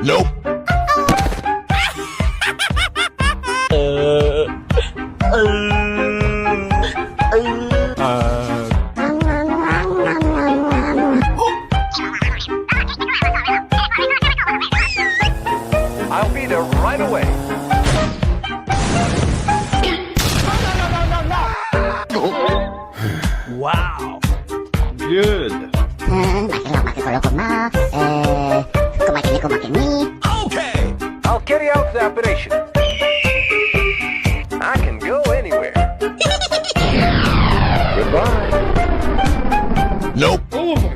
Nope. I'll be there right away. Wow. Good. Makiloko mo. Kumakini ni. Okay. I'll carry out the operation. I can go anywhere. Goodbye. Nope. Oh.